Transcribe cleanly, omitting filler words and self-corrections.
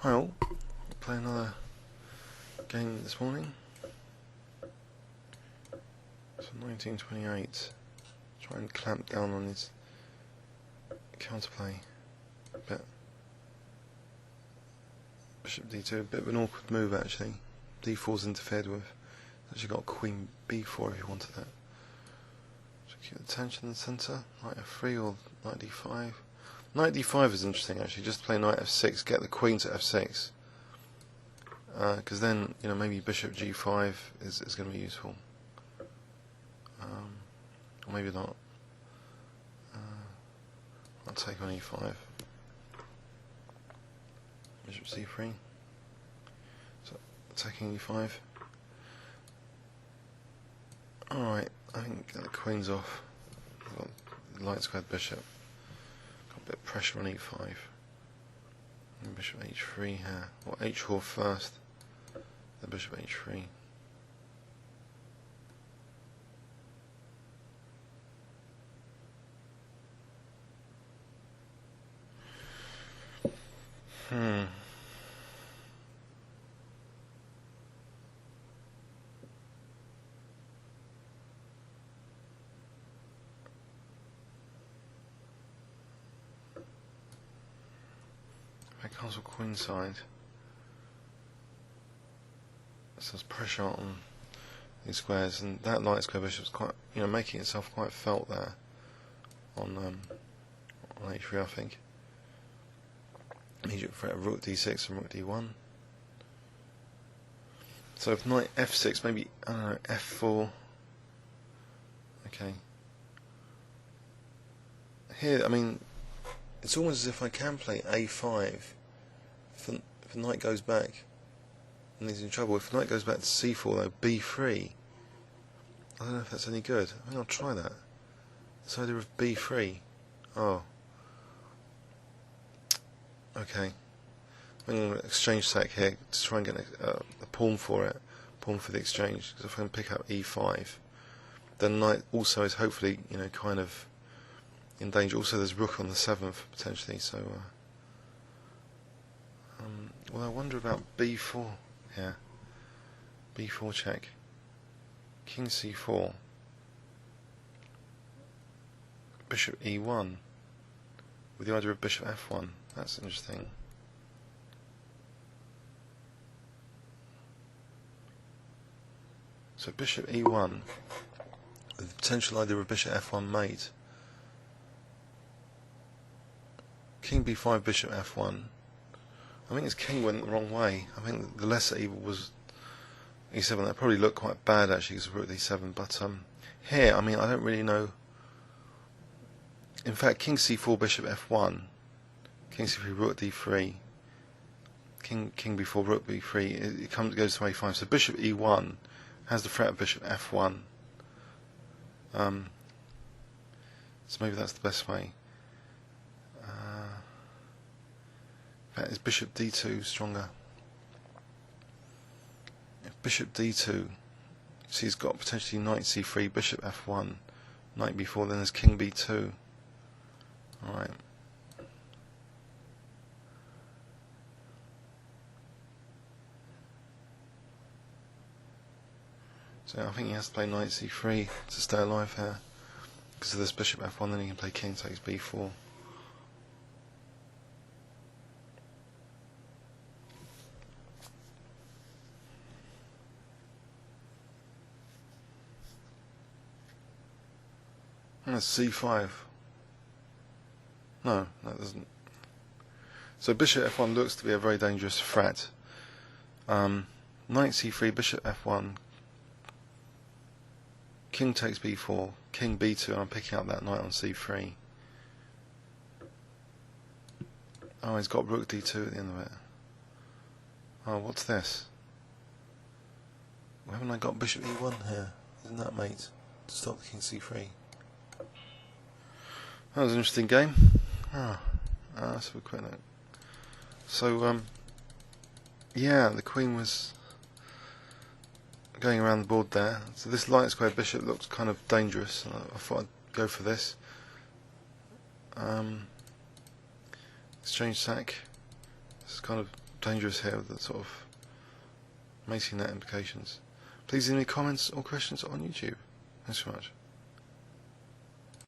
Hi all, play another game this morning. So 1928. Try and clamp down on his counterplay a bit. Bishop d2, a bit of an awkward move actually. d4's interfered with. Actually got queen b4 if you wanted that. So keep the tension in the centre. Knight f3 or knight d5. Knight d5 is interesting actually, just play knight f6, get the queen to f6. Because then, you know, maybe bishop g5 is going to be useful. Or maybe not. I'll take on e5. Bishop c3. So, attacking e5. Alright, I think get the queen's off. I've got the light squared bishop. Got a bit of pressure on e5. And bishop h3 here. Or h4 first. Then bishop h3. I castle queenside. So there's pressure on these squares, and that light square bishop's quite, you know, making itself quite felt there on h3, I think. Immediate threat of rook d6 and rook d1. So if knight f6, maybe, I don't know, f4. Okay. Here, I mean, it's almost as if I can play a5 if knight goes back and he's in trouble. If knight goes back to c4 though, b3, I don't know if that's any good. I think I'll try that. This idea of b3. Oh. Okay. I'm going to exchange sack here to try and get a pawn for it. Pawn for the exchange. Because if I can pick up e5, then knight also is hopefully, you know, kind of in danger. Also there's rook on the 7th potentially, so well, I wonder about b4 here. b4 check. King c4. Bishop e1 with the idea of bishop f1. That's interesting. So bishop e1 with the potential idea of bishop f1 mate. King b5, bishop f1. I think his king went the wrong way. I think the lesser evil was e7. That probably looked quite bad actually because of rook d7. But here, I mean, I don't really know. In fact, king c4, bishop f1. King c3, rook d3. King b4, rook b3. It goes to a5. So bishop e1 has the threat of bishop f1. So maybe that's the best way. In fact, is bishop d2 stronger? If bishop d2, see, he's got potentially knight c3, bishop f1, knight b4, then there's king b2. Alright. So I think he has to play knight c3 to stay alive here. Because of this bishop f1, then he can play king takes b4. And that's c5. No, that doesn't. So bishop f1 looks to be a very dangerous threat. Knight c3, bishop f1, king takes b4, king b2, and I'm picking up that knight on c3. Oh, he's got rook d2 at the end of it. Oh, what's this? Why haven't I got bishop e1 here? Isn't that mate? To stop the king c3. That was an interesting game. Let's have a quick look. So, yeah, the queen was going around the board there. So this light square bishop looked kind of dangerous. I thought I'd go for this. Exchange sack. This is kind of dangerous here with the sort of mating net implications. Please leave any comments or questions on YouTube. Thanks very much.